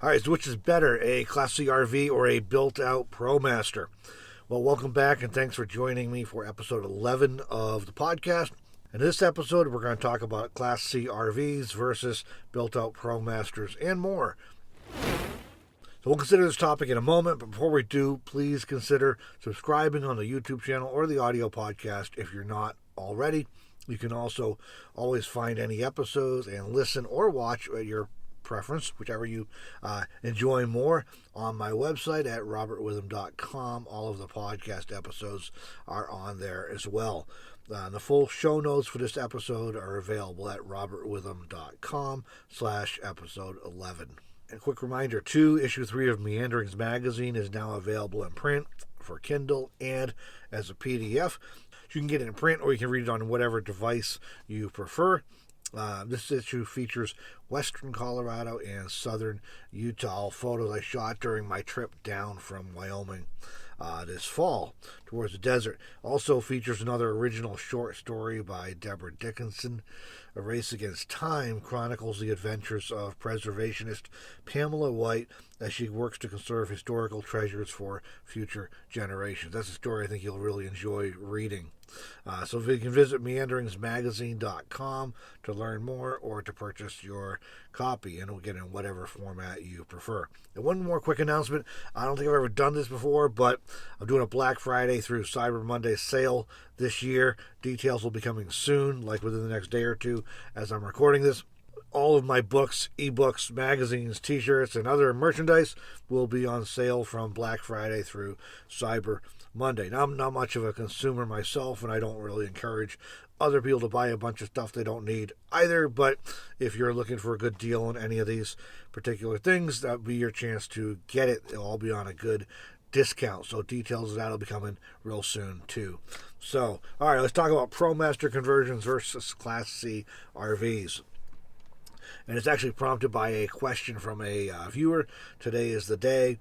All right, so which is better, a Class C RV or a built-out ProMaster? Well, welcome back, and thanks for joining me for episode 11 of the podcast. In this episode, we're going to talk about Class C RVs versus built-out ProMasters and more. So we'll consider this topic in a moment, but before we do, please consider subscribing on the YouTube channel or the audio podcast if you're not already. You can also always find any episodes and listen or watch at your preference, whichever you enjoy more, on my website at robertwitham.com. All of the podcast episodes are on there as well. The full show notes for this episode are available at robertwitham.com/episode 11. A quick reminder, too, issue 3 of Meanderings magazine is now available in print for Kindle and as a PDF. You can get it in print or you can read it on whatever device you prefer. This issue features western Colorado and southern Utah photos I shot during my trip down from Wyoming this fall towards the desert. Also features another original short story by Deborah Dickinson. A Race Against Time chronicles the adventures of preservationist Pamela White as she works to conserve historical treasures for future generations. That's a story I think you'll really enjoy reading. So you can visit meanderingsmagazine.com to learn more or to purchase your copy, and it'll get in whatever format you prefer. And one more quick announcement. I don't think I've ever done this before, but I'm doing a Black Friday through Cyber Monday sale this year. Details will be coming soon, like within the next day or two as I'm recording this. All of my books, ebooks, magazines, t-shirts, and other merchandise will be on sale from Black Friday through Cyber Monday. Now, I'm not much of a consumer myself, and I don't really encourage other people to buy a bunch of stuff they don't need either, but if you're looking for a good deal on any of these particular things, that would be your chance to get it. It'll all be on a good discount, so details of that will be coming real soon too. So, all right, let's talk about ProMaster conversions versus Class C RVs. And it's actually prompted by a question from a viewer. Today is the day.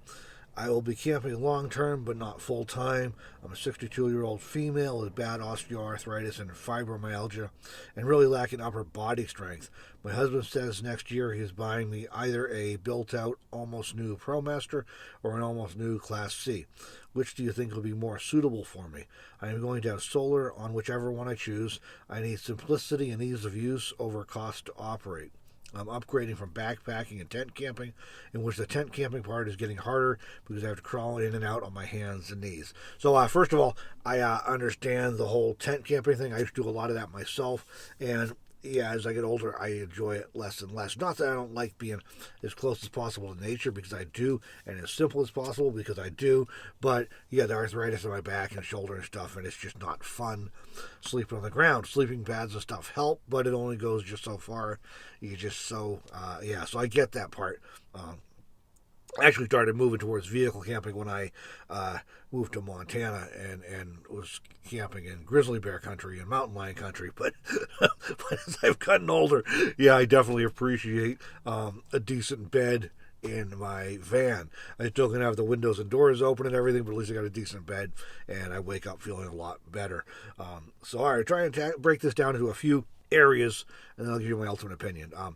I will be camping long-term, but not full-time. I'm a 62-year-old female with bad osteoarthritis and fibromyalgia, and really lacking upper body strength. My husband says next year he's buying me either a built-out, almost new ProMaster or an almost new Class C. Which do you think will be more suitable for me? I am going to have solar on whichever one I choose. I need simplicity and ease of use over cost to operate. I'm upgrading from backpacking and tent camping, in which the tent camping part is getting harder because I have to crawl in and out on my hands and knees. So first of all, I understand the whole tent camping thing. I used to do a lot of that myself, and yeah, as I get older, I enjoy it less and less. Not that I don't like being as close as possible to nature, because I do, and as simple as possible, because I do, but yeah, the arthritis in my back and shoulder and stuff, and it's just not fun sleeping on the ground. Sleeping pads and stuff help, but it only goes just so far. You just so I get that part. I actually started moving towards vehicle camping when I moved to Montana and was camping in grizzly bear country and mountain lion country. But, but as I've gotten older, yeah, I definitely appreciate a decent bed in my van. I still can have the windows and doors open and everything, but at least I got a decent bed, and I wake up feeling a lot better. So, all right, try and break this down into a few areas, and then I'll give you my ultimate opinion. As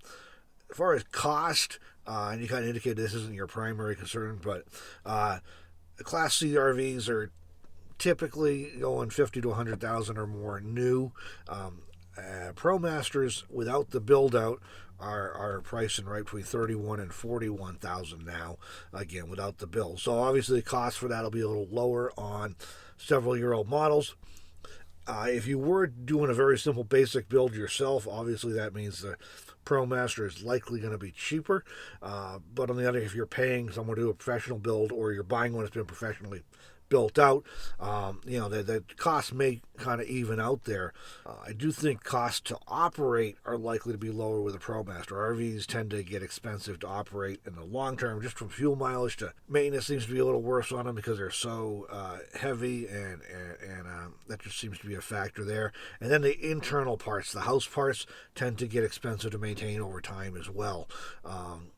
far as cost, and you kind of indicated this isn't your primary concern, but Class C RVs are typically going $50,000 to $100,000 or more new. ProMasters without the build out are pricing right between $31,000 and $41,000 now, again without the build. So obviously the cost for that will be a little lower on several-year-old models. If you were doing a very simple basic build yourself, obviously that means the ProMaster is likely going to be cheaper. But on the other, if you're paying someone to do a professional build, or you're buying one that's been professionally built out, the costs may kind of even out there. I do think costs to operate are likely to be lower with a ProMaster. RVs tend to get expensive to operate in the long term, just from fuel mileage to maintenance seems to be a little worse on them because they're so heavy, and that just seems to be a factor there. And then the internal parts, the house parts, tend to get expensive to maintain over time as well.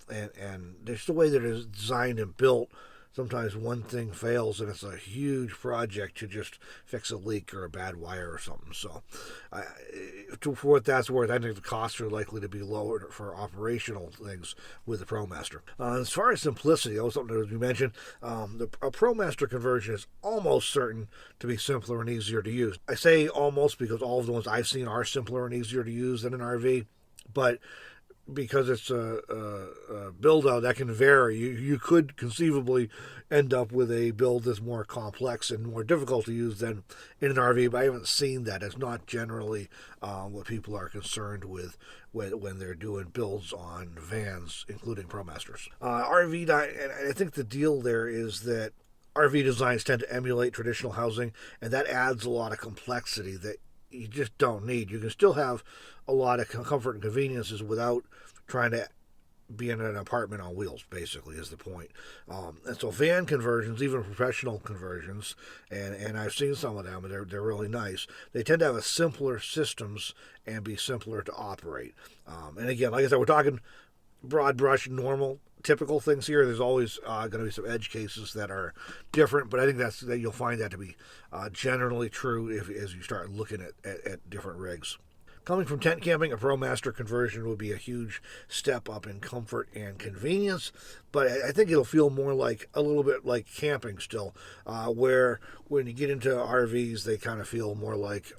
And just the way that it's designed and built, sometimes one thing fails and it's a huge project to just fix a leak or a bad wire or something. So for what that's worth, I think the costs are likely to be lower for operational things with the ProMaster. As far as simplicity, that was something that we mentioned. A ProMaster conversion is almost certain to be simpler and easier to use. I say almost because all of the ones I've seen are simpler and easier to use than an RV, but because it's a build out that can vary, you could conceivably end up with a build that's more complex and more difficult to use than in an RV, but I haven't seen that. It's not generally what people are concerned with when they're doing builds on vans, including ProMasters. RV, and I think the deal there is that RV designs tend to emulate traditional housing, and that adds a lot of complexity that you just don't need. You can still have a lot of comfort and conveniences without trying to be in an apartment on wheels, basically, is the point. And so van conversions, even professional conversions, and I've seen some of them, and they're really nice. They tend to have a simpler systems and be simpler to operate. And again, like I said, we're talking broad brush, normal, typical things here. There's always going to be some edge cases that are different, but I think that you'll find that to be generally true as you start looking at different rigs. Coming from tent camping, a ProMaster conversion would be a huge step up in comfort and convenience, but I think it'll feel more like a little bit like camping still, where when you get into RVs, they kind of feel more like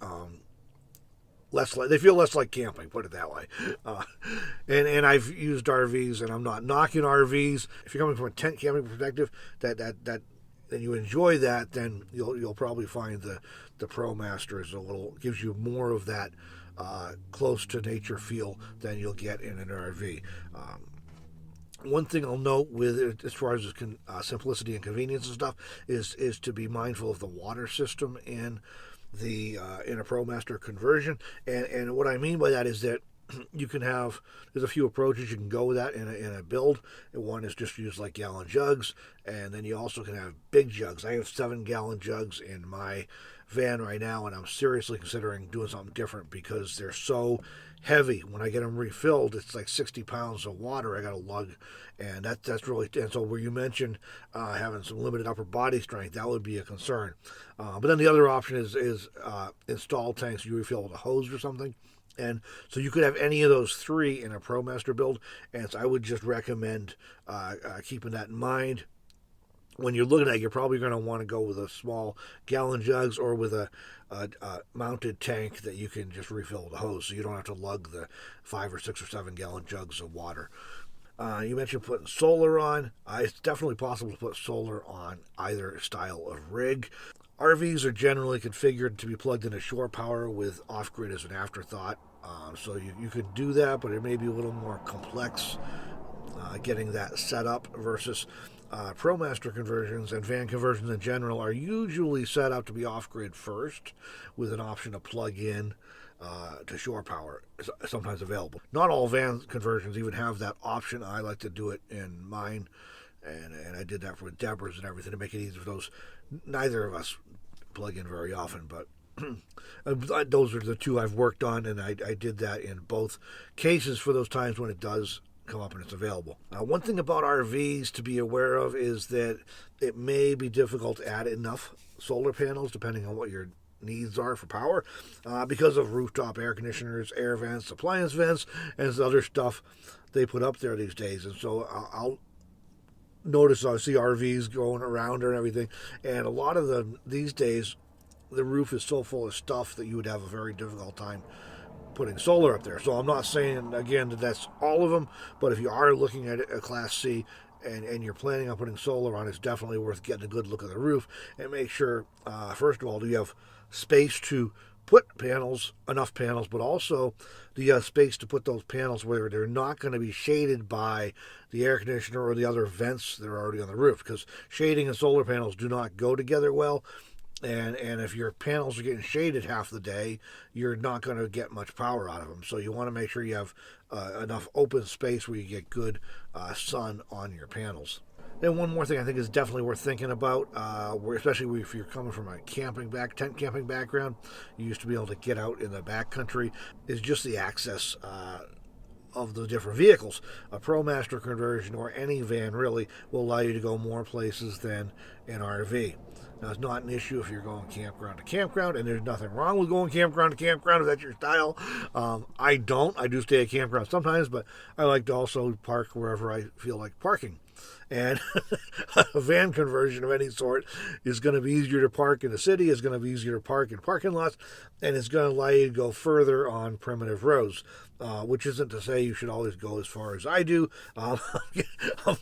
they feel less like camping, put it that way. And I've used RVs, and I'm not knocking RVs. If you're coming from a tent camping perspective, that and you enjoy that, then you'll probably find the ProMaster is gives you more of that close to nature feel than you'll get in an RV. One thing I'll note with as far as simplicity and convenience and stuff is to be mindful of the water system in a ProMaster conversion, and what I mean by that is that you can there's a few approaches you can go with that in a build. One is just use like gallon jugs, and then you also can have big jugs. I have 7-gallon jugs in my van right now, and I'm seriously considering doing something different because they're so heavy. When I get them refilled, it's like 60 pounds of water I got to lug, and that's really. And so where you mentioned having some limited upper body strength, that would be a concern. But then the other option is install tanks you refill with a hose or something. And so you could have any of those three in a ProMaster build, and so I would just recommend keeping that in mind. When you're looking at it, you're probably going to want to go with a small gallon jugs or with a mounted tank that you can just refill with a hose, so you don't have to lug the 5 or 6 or 7 gallon jugs of water. You mentioned putting solar on. It's definitely possible to put solar on either style of rig. RVs are generally configured to be plugged into shore power with off-grid as an afterthought. So you could do that, but it may be a little more complex getting that set up versus ProMaster conversions and van conversions in general are usually set up to be off-grid first with an option to plug in to shore power, sometimes available. Not all van conversions even have that option. I like to do it in mine, and I did that for Deborah's and everything to make it easy for those. Neither of us plug in very often, but those are the two I've worked on, and I did that in both cases for those times when it does come up and it's available. One thing about RVs to be aware of is that it may be difficult to add enough solar panels depending on what your needs are for power because of rooftop air conditioners, air vents, appliance vents, and other stuff they put up there these days. And so I'll notice I see RVs going around and everything, and a lot of them these days, the roof is so full of stuff that you would have a very difficult time putting solar up there. So I'm not saying again that that's all of them, but if you are looking at a Class C and you're planning on putting solar on, it's definitely worth getting a good look at the roof and make sure first of all, do you have space to put enough panels, but also do you have space to put those panels where they're not going to be shaded by the air conditioner or the other vents that are already on the roof, because shading and solar panels do not go together well. And if your panels are getting shaded half the day, you're not going to get much power out of them. So you want to make sure you have enough open space where you get good sun on your panels. Then one more thing I think is definitely worth thinking about, especially if you're coming from a tent camping background, you used to be able to get out in the backcountry, is just the access of the different vehicles. A ProMaster conversion or any van really will allow you to go more places than an RV. Now, it's not an issue if you're going campground to campground, and there's nothing wrong with going campground to campground if that's your style. I don't. I do stay at campground sometimes, but I like to also park wherever I feel like parking. And a van conversion of any sort is going to be easier to park in the city, is going to be easier to park in parking lots, and it's going to allow you to go further on primitive roads, which isn't to say you should always go as far as I do. I'm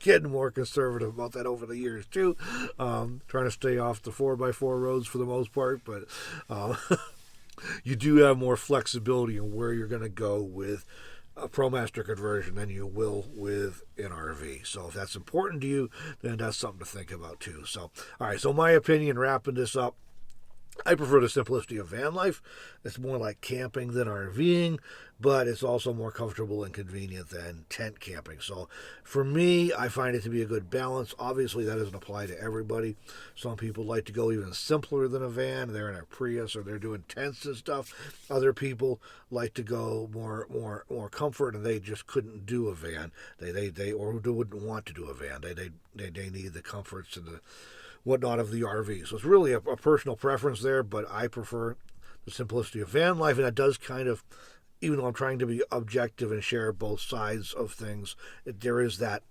getting more conservative about that over the years, too. Trying to stay off the 4x4 roads for the most part, but you do have more flexibility in where you're going to go with a ProMaster conversion than you will with an RV. So if that's important to you, then that's something to think about too. So, all right, so my opinion, wrapping this up, I prefer the simplicity of van life. It's more like camping than RVing, but it's also more comfortable and convenient than tent camping. So for me, I find it to be a good balance. Obviously, that doesn't apply to everybody. Some people like to go even simpler than a van. They're in a Prius or they're doing tents and stuff. Other people like to go more comfort, and they just couldn't do a van. They wouldn't want to do a van. They need the comforts and the whatnot of the RV. So it's really a personal preference there, but I prefer the simplicity of van life, and that does kind of, even though I'm trying to be objective and share both sides of things, there is that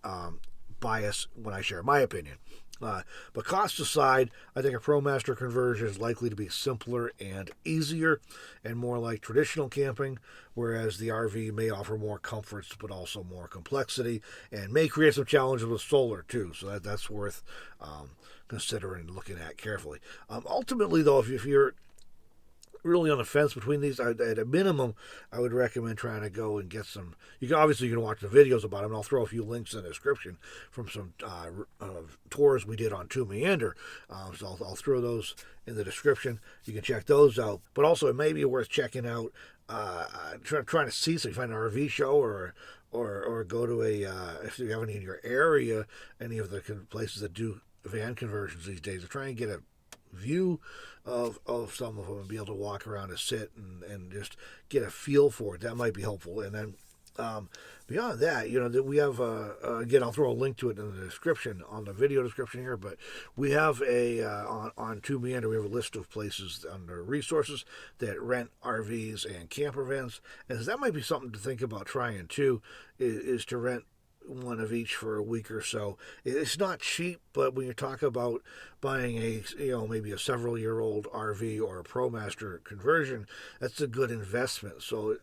bias when I share my opinion. But cost aside, I think a ProMaster conversion is likely to be simpler and easier and more like traditional camping, whereas the RV may offer more comforts but also more complexity and may create some challenges with solar too. So that's worth considering and looking at carefully. Ultimately, though, if you're really on the fence between these, at a minimum, I would recommend trying to go and get some. You can watch the videos about them, and I'll throw a few links in the description from some tours we did on To Meander. So I'll throw those in the description. You can check those out. But also, it may be worth checking out, trying to see, so you find an RV show or go to if you have any in your area, any of the places that do van conversions these days, to try and get a view of some of them and be able to walk around and sit and just get a feel for it. That might be helpful. And then beyond that, that we have again, I'll throw a link to it in the description, on the video description here, but we have on To Meander, we have a list of places under resources that rent RVs and camper vans, and that might be something to think about trying too, is to rent one of each for a week or so. It's not cheap, but when you talk about buying maybe a several-year-old RV or a ProMaster conversion, that's a good investment. So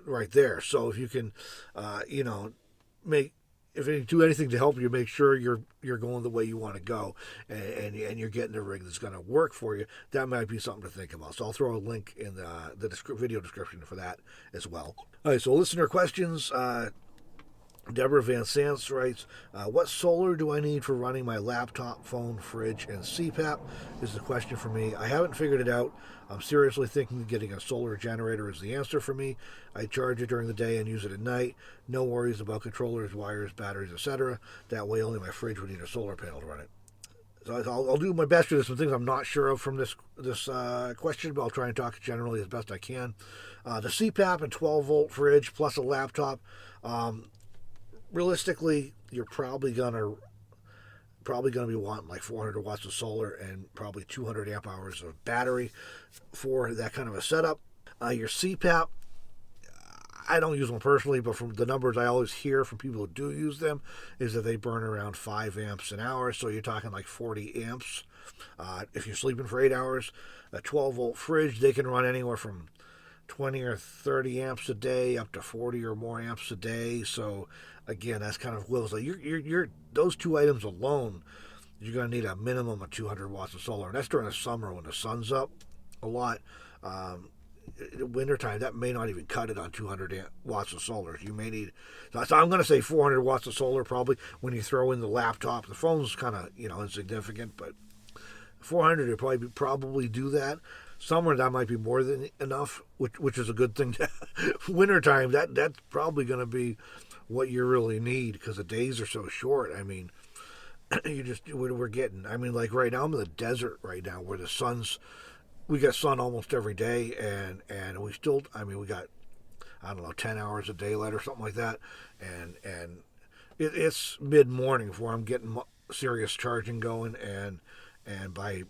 right there. So if you can, if you do anything to help you make sure you're going the way you want to go, and you're getting a rig that's going to work for you, that might be something to think about. So I'll throw a link in the video description for that as well. All right, so listener questions. Deborah Van Sands writes, what solar do I need for running my laptop, phone, fridge, and C-PAP is the question for me. I haven't figured it out. I'm seriously thinking of getting a solar generator is the answer for me. I charge it during the day and use it at night. No worries about controllers, wires, batteries, etc. That way only my fridge would need a solar panel to run it. So I'll do my best. There's some things I'm not sure of from this question, but I'll try and talk generally as best I can. The C-PAP and 12-volt fridge plus a laptop, realistically, you're probably gonna be wanting like 400 watts of solar and probably 200 amp hours of battery for that kind of a setup. Your C-PAP, I don't use one personally, but from the numbers I always hear from people who do use them, is that they burn around 5 amps an hour, so you're talking like 40 amps. If you're sleeping for 8 hours, a 12-volt fridge, they can run anywhere from 20 or 30 amps a day up to 40 or more amps a day. So again, that's kind of will. So you're those two items alone, you're going to need a minimum of 200 watts of solar, and that's during the summer when the sun's up a lot. Wintertime, that may not even cut it on 200 watts of solar. You may need, so I'm going to say 400 watts of solar probably when you throw in the laptop. The phone's kind of insignificant, but 400 would probably do that. Summer, that might be more than enough, which is a good thing. Wintertime, that's probably going to be what you really need because the days are so short. I mean, we're getting, like right now I'm in the desert right now where we got sun almost every day, and we still, we got I don't know, 10 hours of daylight or something like that, and it's mid morning before I'm getting serious charging going, and by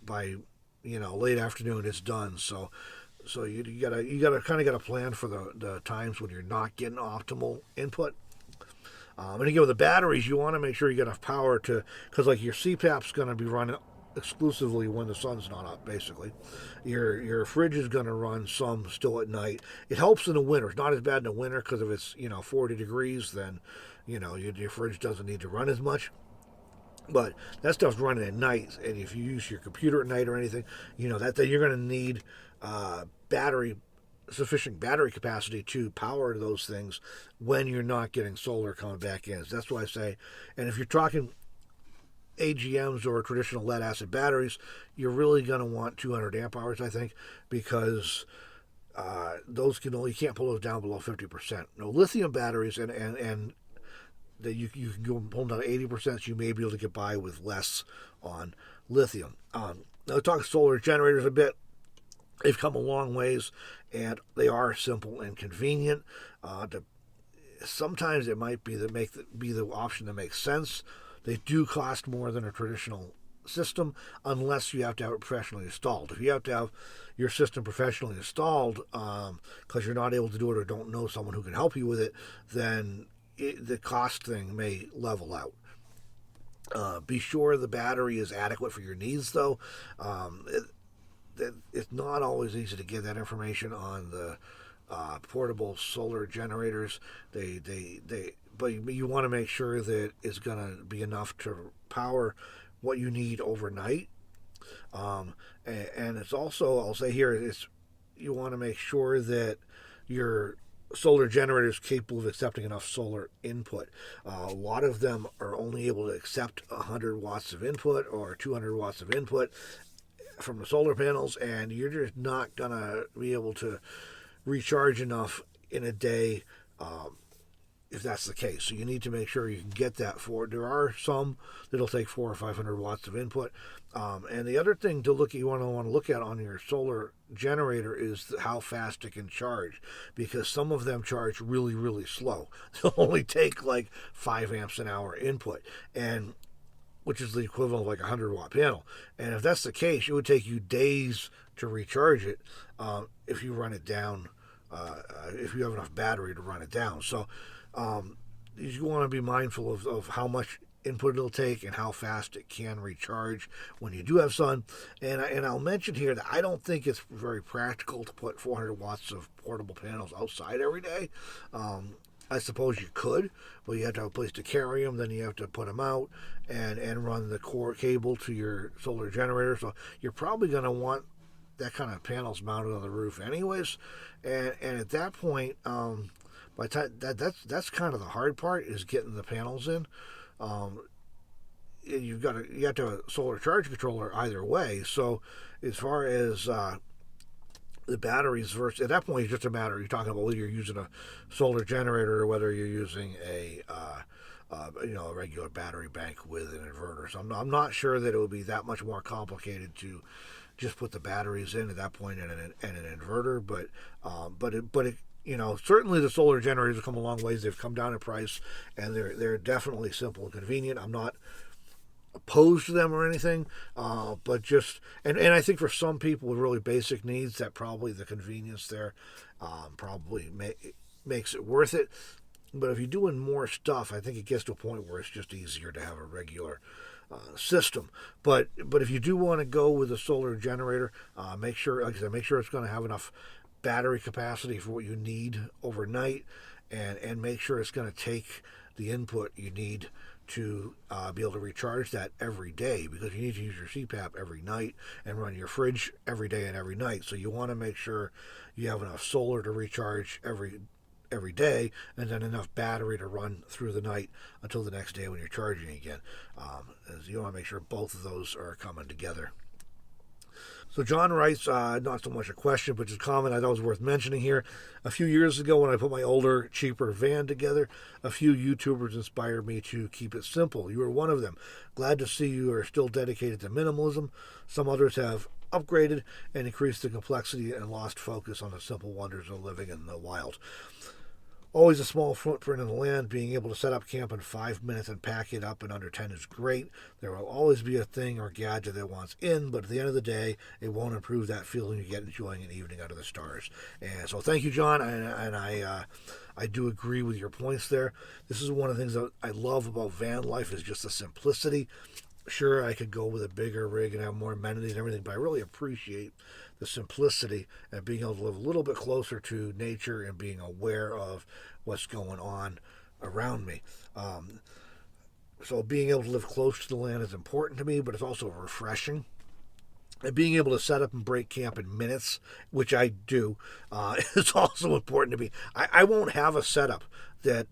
late afternoon it's done. So you gotta kind of get a plan for the times when you're not getting optimal input. And again, with the batteries, you want to make sure you get enough power because like your C-PAP's going to be running exclusively when the sun's not up. Basically, your fridge is going to run some still at night. It helps in the winter. It's not as bad in the winter because if it's 40 degrees, then your fridge doesn't need to run as much. But that stuff's running at night, and if you use your computer at night or anything, that you're going to need sufficient battery capacity to power those things when you're not getting solar coming back in. So that's why I say, and if you're talking AGMs or traditional lead acid batteries, you're really going to want 200 amp hours, I think, because those you can't pull those down below 50%. No, lithium batteries and that you can go pull down to 80%, so you may be able to get by with less on lithium. Now, we'll talk solar generators a bit. They've come a long ways, and they are simple and convenient. Sometimes it might be the option that makes sense. They do cost more than a traditional system, unless you have to have it professionally installed. If you have to have your system professionally installed because you're not able to do it or don't know someone who can help you with it, then the cost thing may level out. Be sure the battery is adequate for your needs, though. It's not always easy to get that information on the portable solar generators. But you want to make sure that it's going to be enough to power what you need overnight. And it's also, I'll say here, you want to make sure that your solar generator is capable of accepting enough solar input. A lot of them are only able to accept 100 watts of input or 200 watts of input from the solar panels, and you're just not going to be able to recharge enough in a day if that's the case. So you need to make sure you can get that for. There are some that'll take 400 or 500 watts of input. And the other thing you want to look at on your solar generator is how fast it can charge, because some of them charge really, really slow. They'll only take like 5 amps an hour input, and which is the equivalent of like a 100-watt panel. And if that's the case, it would take you days to recharge it if you run it down, if you have enough battery to run it down. So you want to be mindful of how much input it'll take and how fast it can recharge when you do have sun. And I'll mention here that I don't think it's very practical to put 400 watts of portable panels outside every day. I suppose you could, but you have to have a place to carry them. Then you have to put them out and run the core cable to your solar generator. So you're probably going to want that kind of panels mounted on the roof anyways. And at that point, by the time that's kind of the hard part, is getting the panels in. You have to have a solar charge controller either way. So as far as the batteries versus, at that point it's just a matter, you're talking about whether you're using a solar generator or whether you're using a regular battery bank with an inverter. So I'm not sure that it would be that much more complicated to just put the batteries in at that point and an inverter. But certainly the solar generators have come a long ways. They've come down in price, and they're definitely simple and convenient. I'm not opposed to them or anything, but just and I think for some people with really basic needs, that probably the convenience there probably makes it worth it. But if you're doing more stuff, I think it gets to a point where it's just easier to have a regular system. But if you do want to go with a solar generator, make sure it's going to have enough battery capacity for what you need overnight, and make sure it's going to take the input you need to be able to recharge that every day, because you need to use your C-PAP every night and run your fridge every day and every night. So you want to make sure you have enough solar to recharge every day, and then enough battery to run through the night until the next day when you're charging again. You want to make sure both of those are coming together. So John writes, not so much a question, but just a comment I thought was worth mentioning here. A few years ago, when I put my older, cheaper van together, a few YouTubers inspired me to keep it simple. You were one of them. Glad to see you are still dedicated to minimalism. Some others have upgraded and increased the complexity and lost focus on the simple wonders of living in the wild. Always a small footprint in the land. Being able to set up camp in 5 minutes and pack it up in under 10 is great. There will always be a thing or gadget that wants in, but at the end of the day, it won't improve that feeling you get enjoying an evening under the stars. And so thank you, John, and I do agree with your points there. This is one of the things that I love about van life is just the simplicity. Sure, I could go with a bigger rig and have more amenities and everything, but I really appreciate the simplicity and being able to live a little bit closer to nature and being aware of what's going on around me. So being able to live close to the land is important to me, but it's also refreshing. And being able to set up and break camp in minutes, which I do, is also important to me. I won't have a setup that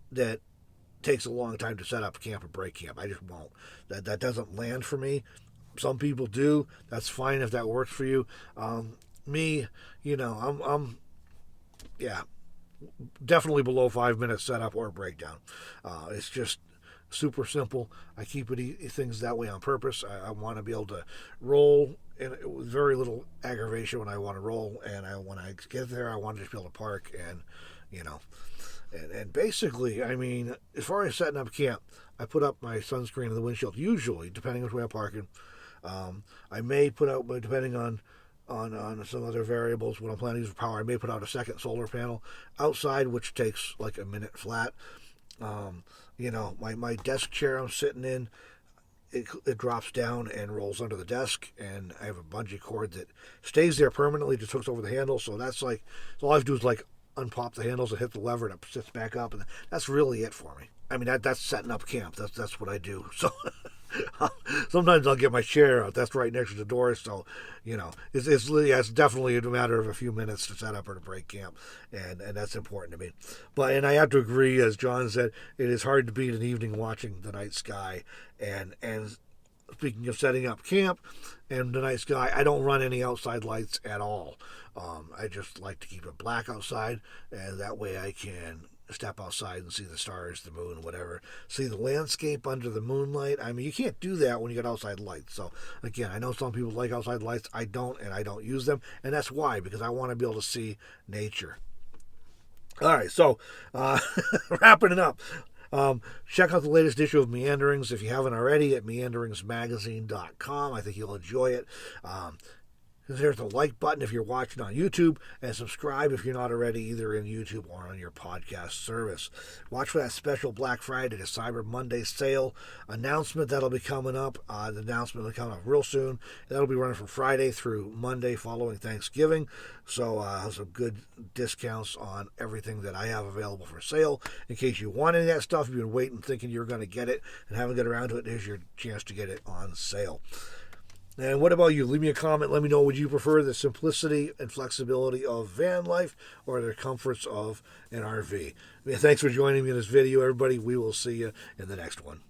takes a long time to set up camp and break camp. I just won't. That doesn't land for me. Some people do. That's fine if that works for you. Me, I'm definitely below 5 minutes setup or breakdown. It's just super simple. I keep things that way on purpose. I want to be able to roll with very little aggravation when I want to roll, and when I get there, I want to just be able to park and, And basically, I mean, as far as setting up camp, I put up my sunscreen in the windshield, usually, depending on where I'm parking. I may put out, depending on some other variables, when I'm planning to use power, I may put out a second solar panel outside, which takes like a minute flat. My desk chair I'm sitting in, it drops down and rolls under the desk, and I have a bungee cord that stays there permanently, just hooks over the handle, so that's like, so all I have to do is like unpop the handles and hit the lever and it sits back up, and that's really it for me. I mean, that's setting up camp. That's what I do. So sometimes I'll get my chair out. That's right next to the door. So, it's definitely a matter of a few minutes to set up or to break camp, and that's important to me. And I have to agree, as John said, it is hard to beat an evening watching the night sky. And speaking of setting up camp and the night sky, I don't run any outside lights at all. I just like to keep it black outside, and that way I can step outside and see the stars, the moon, whatever. See the landscape under the moonlight. I mean, you can't do that when you got outside lights. So, again, I know some people like outside lights. I don't, and I don't use them. And that's why, because I want to be able to see nature. All right, so wrapping it up. Check out the latest issue of Meanderings if you haven't already at meanderingsmagazine.com. I think you'll enjoy it. There's the like button if you're watching on YouTube, and subscribe if you're not already, either in YouTube or on your podcast service. Watch for that special Black Friday to Cyber Monday sale announcement that'll be coming up. The announcement will be coming up real soon. That'll be running from Friday through Monday following Thanksgiving. So some good discounts on everything that I have available for sale. In case you want any of that stuff, you've been waiting thinking you're going to get it and haven't got around to it, here's your chance to get it on sale. And what about you? Leave me a comment. Let me know, would you prefer the simplicity and flexibility of van life or the comforts of an RV? Thanks for joining me in this video, everybody. We will see you in the next one.